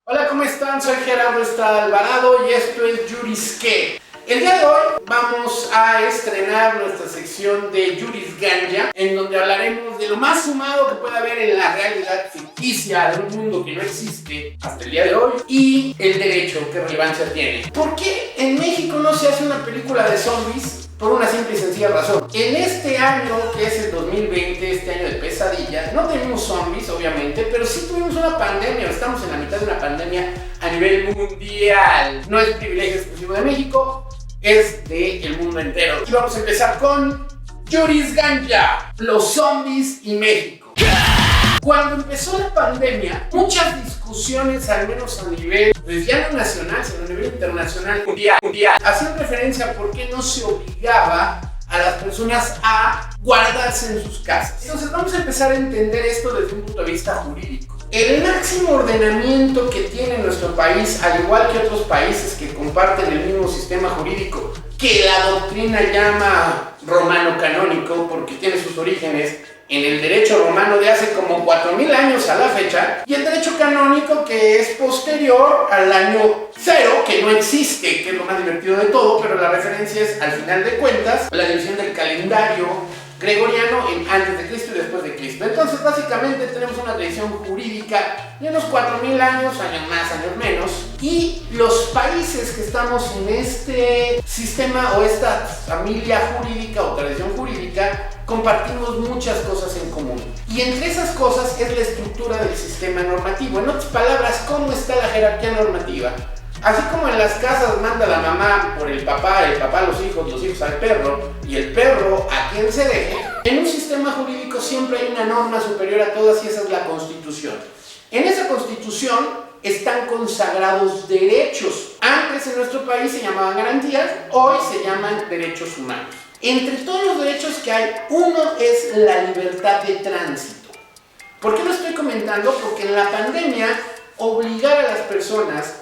Hola, ¿cómo están? Soy Gerardo Estrada Alvarado y esto es Yuris ¿Qué? El día de hoy vamos a estrenar nuestra sección de Yuris Ganja, en donde hablaremos de lo más sumado que puede haber en la realidad ficticia de un mundo que no existe hasta el día de hoy y el derecho, qué relevancia tiene. ¿Por qué en México no se hace una película de zombies? Por una simple y sencilla razón. En este año, que es el 2020, este año de pesadilla, no tenemos zombies, obviamente, pero sí tuvimos una pandemia. Estamos en la mitad de una pandemia a nivel mundial. No es privilegio exclusivo de México, es del mundo entero. Y vamos a empezar con Yuris Ganja, los zombies y México. Cuando empezó la pandemia, muchas discusiones, al menos a nivel, pues ya no nacional, sino a nivel internacional, mundial, hacían referencia a por qué no se obligaba a las personas a guardarse en sus casas. Entonces vamos a empezar a entender esto desde un punto de vista jurídico. El máximo ordenamiento que tiene nuestro país, al igual que otros países que comparten el mismo sistema jurídico, que la doctrina llama romano canónico, porque tiene sus orígenes en el derecho romano de hace como 4000 años a la fecha, y el derecho canónico que es posterior al año 0, que no existe, que es lo más divertido de todo, pero la referencia es, al final de cuentas, la división del calendario gregoriano en antes de Cristo y después de Cristo. Entonces, básicamente tenemos una tradición jurídica de unos 4000 años, años más, años menos, y los países que estamos en este sistema o esta familia jurídica o tradición jurídica compartimos muchas cosas en común. Y entre esas cosas es la estructura del sistema normativo. En otras palabras, ¿cómo está la jerarquía normativa? Así como en las casas manda la mamá por el papá a los hijos al perro y el perro a quien se deje, en un sistema jurídico siempre hay una norma superior a todas y esa es la Constitución. En esa Constitución están consagrados derechos. Antes en nuestro país se llamaban garantías, hoy se llaman derechos humanos. Entre todos los derechos que hay, uno es la libertad de tránsito. ¿Por qué lo estoy comentando? Porque en la pandemia obligar a las personas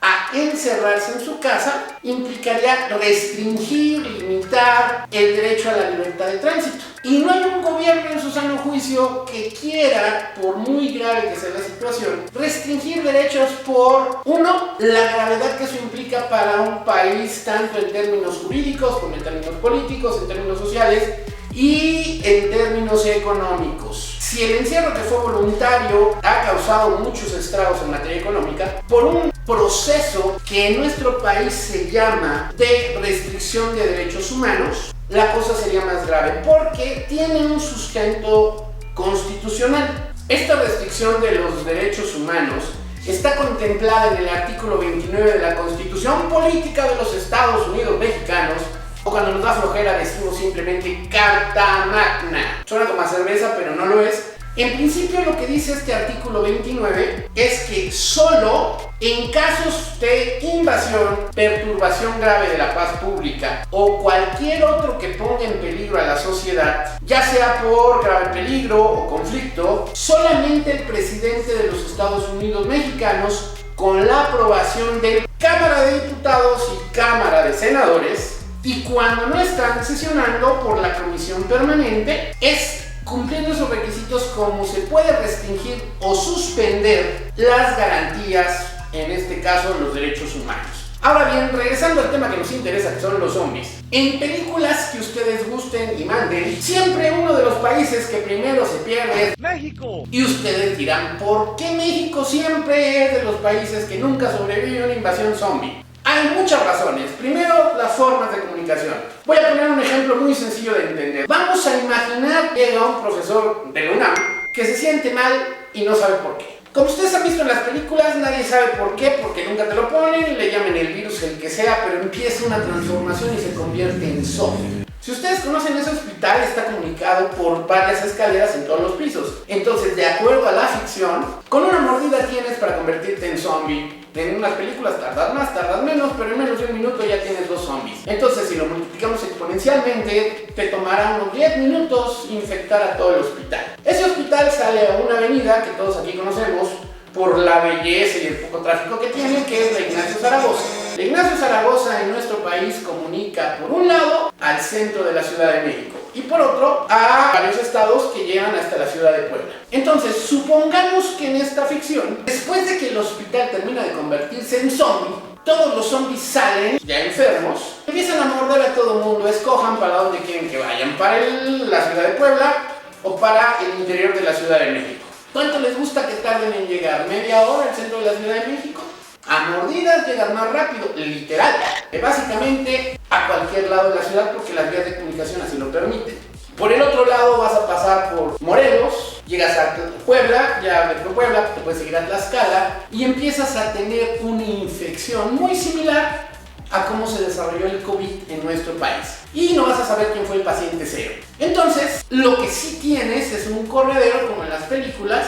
a encerrarse en su casa implicaría restringir, limitar el derecho a la libertad de tránsito. Y no hay un gobierno en su sano juicio que quiera, por muy grave que sea la situación, restringir derechos por, uno, la gravedad que eso implica para un país, tanto en términos jurídicos como en términos políticos, en términos sociales y en términos económicos. Si el encierro que fue voluntario ha causado muchos estragos en materia económica, por un proceso que en nuestro país se llama de restricción de derechos humanos, la cosa sería más grave porque tiene un sustento constitucional. Esta restricción de los derechos humanos está contemplada en el artículo 29 de la Constitución Política de los Estados Unidos Mexicanos, o cuando nos da flojera decimos simplemente Carta Magna. Suena como a cerveza, pero no lo es. En principio lo que dice este artículo 29 es que solo en casos de invasión, perturbación grave de la paz pública o cualquier otro que ponga en peligro a la sociedad, ya sea por grave peligro o conflicto, solamente el presidente de los Estados Unidos mexicanos, con la aprobación de Cámara de Diputados y Cámara de Senadores, y cuando no están sesionando por la Comisión Permanente, es cumpliendo esos requisitos como se puede restringir o suspender las garantías, en este caso los derechos humanos. Ahora bien, regresando al tema que nos interesa, que son los zombies. En películas que ustedes gusten y manden, siempre uno de los países que primero se pierde es México. Y ustedes dirán, ¿por qué México siempre es de los países que nunca sobrevive a una invasión zombie? Hay muchas razones. Primero, las formas de comunicación. Voy a poner un ejemplo muy sencillo de entender. Vamos a imaginar que llega un profesor de la UNAM que se siente mal y no sabe por qué. Como ustedes han visto en las películas, nadie sabe por qué, porque nunca te lo ponen y le llamen el virus, el que sea, pero empieza una transformación y se convierte en zombie. Si ustedes conocen ese hospital, está comunicado por varias escaleras en todos los pisos. Entonces, de acuerdo a la ficción, con una mordida tienes para convertirte en zombie. En unas películas tardas más, tardas menos, pero en menos de un minuto ya tienes 2 zombies. Entonces, si lo multiplicamos exponencialmente, te tomará unos 10 minutos infectar a todo el hospital. Ese hospital sale a una avenida que todos aquí conocemos por la belleza y el poco tráfico que tiene, que es la Ignacio Zaragoza. La Ignacio Zaragoza en nuestro país comunica, por un lado, al centro de la Ciudad de México. y por otro a varios estados que llegan hasta la ciudad de Puebla. Entonces, supongamos que en esta ficción, después de que el hospital termina de convertirse en zombie, todos los zombies salen ya enfermos, empiezan a morder a todo el mundo, escojan para dónde quieren que vayan, para la ciudad de Puebla o para el interior de la Ciudad de México. ¿Cuánto les gusta que tarden en llegar? ¿Media hora al centro de la Ciudad de México? A mordidas llegan más rápido, literal, básicamente a cualquier lado de la ciudad porque las vías de comunicación así lo permiten. Por el otro lado vas a pasar por Morelos, llegas a Puebla, ya de Puebla te puedes seguir a Tlaxcala y empiezas a tener una infección muy similar a cómo se desarrolló el COVID en nuestro país. Y no vas a saber quién fue el paciente cero. Entonces, lo que sí tienes es un corredero como en las películas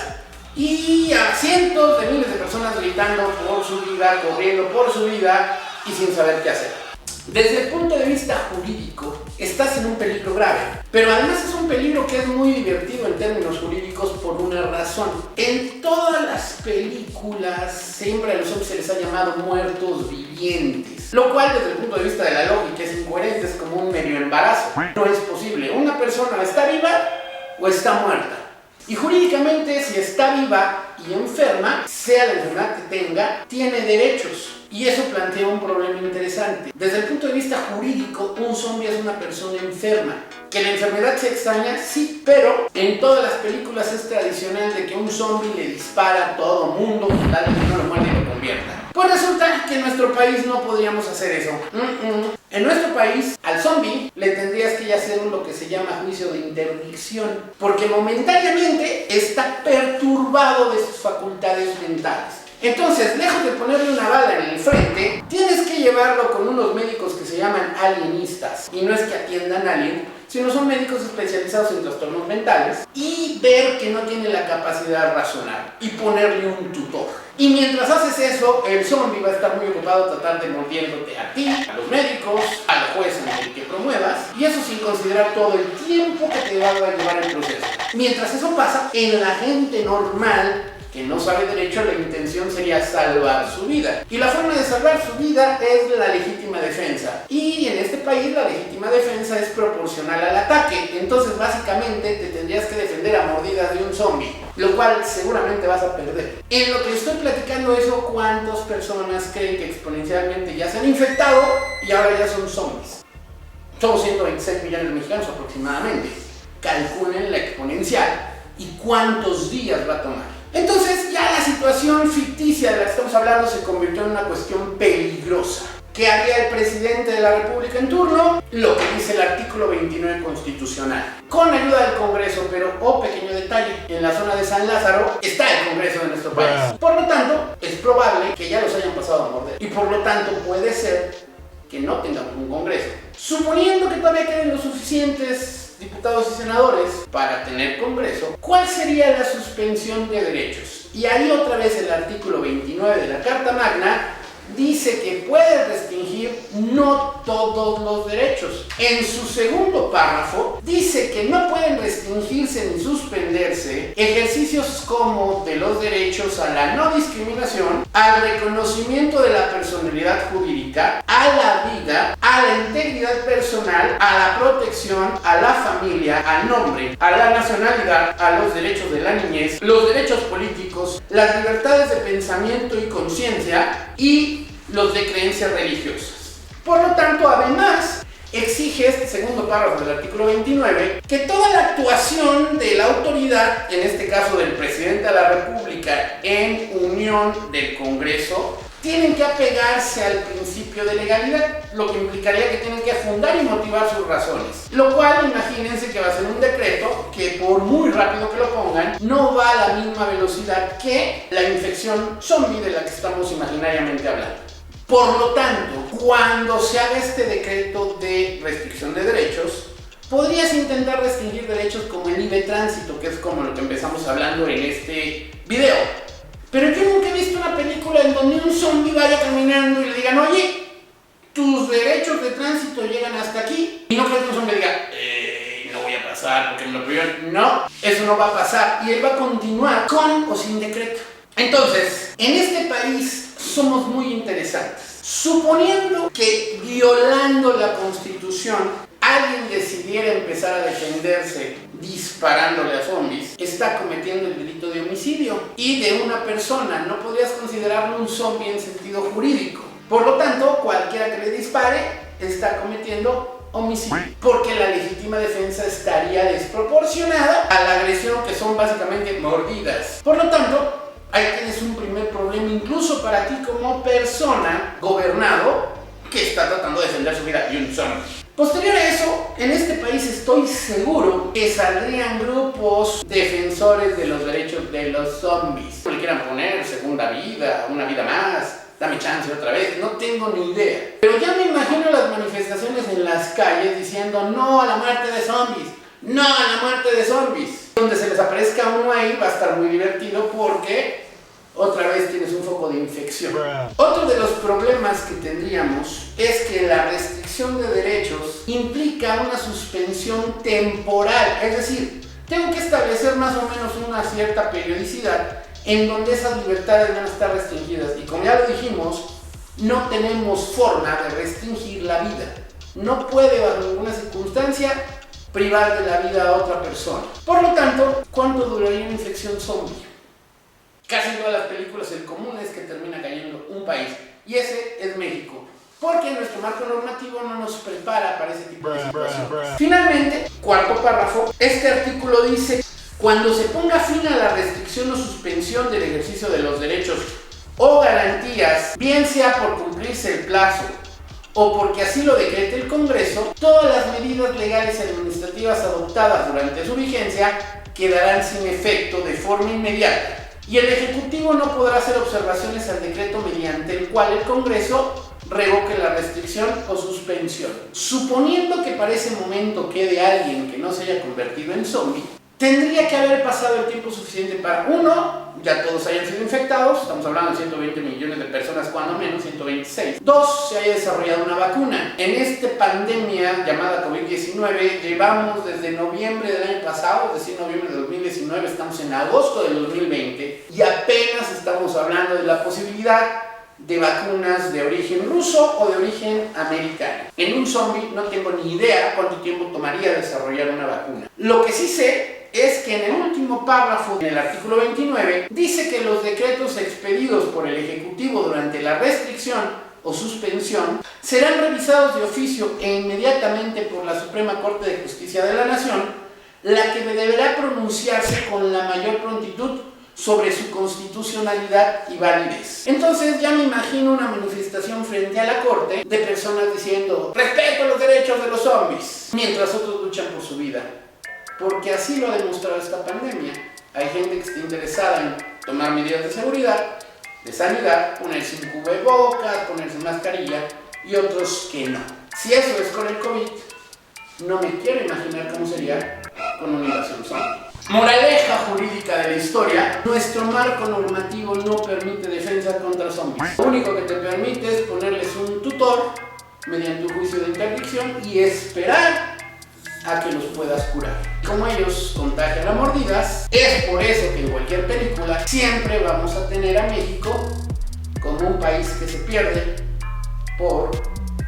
y a cientos de miles de personas gritando por su vida, corriendo por su vida y sin saber qué hacer. Desde el punto de vista jurídico, estás en un peligro grave, pero además es un peligro que es muy divertido en términos jurídicos por una razón. En todas las películas siempre a los zombies se les ha llamado muertos vivientes, lo cual desde el punto de vista de la lógica es incoherente, es como un medio embarazo. No es posible, una persona está viva o está muerta. Y jurídicamente, si está viva y enferma, sea la enfermedad que tenga, tiene derechos. Y eso plantea un problema interesante. Desde el punto de vista jurídico, un zombie es una persona enferma. ¿Que la enfermedad sea extraña? Sí, pero en todas las películas es tradicional de que un zombie le dispara a todo mundo, tal vez no lo muerde y lo convierta. Pues resulta que en nuestro país no podríamos hacer eso. En nuestro país, al zombie le tendrías que hacer lo que se llama juicio de interdicción, porque momentáneamente está perturbado de sus facultades mentales. Entonces, lejos de ponerle una bala en el frente, tienes que llevarlo con unos médicos que se llaman alienistas. Y no es que atiendan a alguien, sino son médicos especializados en trastornos mentales, y ver que no tiene la capacidad de razonar y ponerle un tutor. Y mientras haces eso, el zombie va a estar muy ocupado tratando de mordiéndote a ti, a los médicos, al juez en el que promuevas, y eso sin considerar todo el tiempo que te va a llevar el proceso. Mientras eso pasa, en la gente normal que no sabe derecho, la intención sería salvar su vida. Y la forma de salvar su vida es la legítima defensa. Y en este país la legítima defensa es proporcional al ataque. Entonces básicamente te tendrías que defender a mordidas de un zombie, lo cual seguramente vas a perder. En lo que estoy platicando eso, ¿cuántas personas creen que exponencialmente ya se han infectado y ahora ya son zombies? Somos 126 millones de mexicanos aproximadamente. Calculen la exponencial y cuántos días va a tomar. Entonces ya la situación ficticia de la que estamos hablando se convirtió en una cuestión peligrosa. ¿Qué haría el presidente de la República en turno? Lo que dice el artículo 29 constitucional. Con ayuda del Congreso, pero, pequeño detalle, en la zona de San Lázaro está el Congreso de nuestro país. Por lo tanto, es probable que ya los hayan pasado a morder. Y por lo tanto puede ser que no tengamos un Congreso. Suponiendo que todavía queden los suficientes diputados y senadores para tener Congreso, ¿cuál sería la suspensión de derechos? Y ahí otra vez el artículo 29 de la Carta Magna dice que puede restringir no todos los derechos. En su segundo párrafo dice que no pueden restringirse ni suspenderse ejercicios como de los derechos a la no discriminación, al reconocimiento de la personalidad jurídica, a la vida, a la integridad personal, a la protección, a la familia, al nombre, a la nacionalidad, a los derechos de la niñez, los derechos políticos, las libertades de pensamiento y conciencia y los de creencias religiosas. Por lo tanto, además, exige este segundo párrafo del artículo 29 que toda la actuación de la autoridad, en este caso del presidente de la República, en unión del Congreso, tienen que apegarse al principio de legalidad, lo que implicaría que tienen que fundar y motivar sus razones. Lo cual, imagínense que va a ser un decreto que por muy rápido que lo pongan, no va a la misma velocidad que la infección zombie de la que estamos imaginariamente hablando. Por lo tanto, cuando se haga este decreto de restricción de derechos, podrías intentar restringir derechos como el libre tránsito, que es como lo que empezamos hablando en este video. Pero yo nunca he visto una película en donde un zombie vaya caminando y le digan, oye, tus derechos de tránsito llegan hasta aquí. Y no creo que un zombie diga, no voy a pasar porque me lo prohibieron. No, eso no va a pasar. Y él va a continuar con o sin decreto. Entonces, en este país somos muy interesantes. Suponiendo que violando la Constitución alguien decidiera empezar a defenderse disparándole a zombies, está cometiendo el delito de homicidio y de una persona. No podrías considerarlo un zombie en sentido jurídico. Por lo tanto, cualquiera que le dispare está cometiendo homicidio, porque la legítima defensa estaría desproporcionada a la agresión, que son básicamente mordidas. Por lo tanto, ahí tienes un primer problema incluso para ti como persona gobernado que está tratando de defender su vida de un zombie. Posterior a eso, en este país estoy seguro que saldrían grupos defensores de los derechos de los zombies. Le quieran poner segunda vida, una vida más, dame chance otra vez, no tengo ni idea. Pero ya me imagino las manifestaciones en las calles diciendo no a la muerte de zombies, no a la muerte de zombies. Donde se les aparezca uno ahí va a estar muy divertido porque otra vez tienes un foco de infección. Otro de los problemas que tendríamos es que la restricción de derechos implica una suspensión temporal, es decir, tengo que establecer más o menos una cierta periodicidad en donde esas libertades van a estar restringidas. Y como ya lo dijimos, no tenemos forma de restringir la vida. No puede bajo ninguna circunstancia privar de la vida a otra persona. Por lo tanto, ¿cuánto duraría una infección zombie? Casi en todas las películas el común es que termina cayendo un país, y ese es México, porque nuestro marco normativo no nos prepara para ese tipo de situación. Finalmente, cuarto párrafo, este artículo dice: cuando se ponga fin a la restricción o suspensión del ejercicio de los derechos o garantías, bien sea por cumplirse el plazo o porque así lo decrete el Congreso, todas las medidas legales y administrativas adoptadas durante su vigencia quedarán sin efecto de forma inmediata. Y el Ejecutivo no podrá hacer observaciones al decreto mediante el cual el Congreso revoque la restricción o suspensión. Suponiendo que para ese momento quede alguien que no se haya convertido en zombie, tendría que haber pasado el tiempo suficiente para, uno, ya todos hayan sido infectados, estamos hablando de 120 millones de personas cuando menos, 126. Dos, se haya desarrollado una vacuna. En esta pandemia llamada COVID-19 llevamos desde noviembre del año pasado, es decir, noviembre de 2019, estamos en agosto del 2020 y apenas estamos hablando de la posibilidad de vacunas de origen ruso o de origen americano. En un zombie no tengo ni idea cuánto tiempo tomaría desarrollar una vacuna. Lo que sí sé es que en el último párrafo, en el artículo 29, dice que los decretos expedidos por el Ejecutivo durante la restricción o suspensión serán revisados de oficio e inmediatamente por la Suprema Corte de Justicia de la Nación, la que deberá pronunciarse con la mayor prontitud sobre su constitucionalidad y validez. Entonces ya me imagino una manifestación frente a la corte de personas diciendo respeto los derechos de los zombies, mientras otros luchan por su vida. Porque así lo ha demostrado esta pandemia. Hay gente que está interesada en tomar medidas de seguridad, de sanidad, ponerse un cubrebocas, ponerse mascarilla, y otros que no. Si eso es con el COVID, no me quiero imaginar cómo sería con una invasión zombie. Moraleja jurídica de la historia: nuestro marco normativo no permite defensa contra zombies. Lo único que te permite es ponerles un tutor mediante un juicio de interdicción y esperar a que los puedas curar. Como ellos contagian a mordidas, es por eso que en cualquier película siempre vamos a tener a México como un país que se pierde por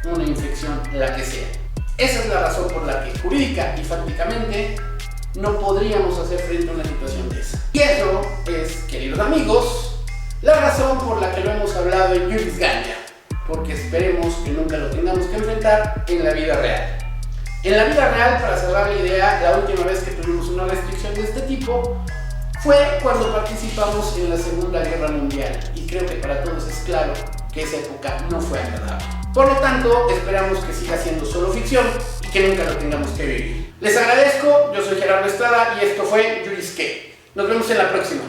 una infección, la que sea. Esa es la razón por la que jurídica y fácticamente no podríamos hacer frente a una situación de esa. Y eso es, queridos amigos, la razón por la que lo hemos hablado en Juris Ganja, porque esperemos que nunca lo tengamos que enfrentar en la vida real. En la vida real, para cerrar la idea, la última vez que tuvimos una restricción de este tipo fue cuando participamos en la Segunda Guerra Mundial, y creo que para todos es claro que esa época no fue agradable. Por lo tanto, esperamos que siga siendo solo ficción y que nunca lo tengamos que vivir. Les agradezco, yo soy Gerardo Estrada y esto fue Juris Que. Nos vemos en la próxima.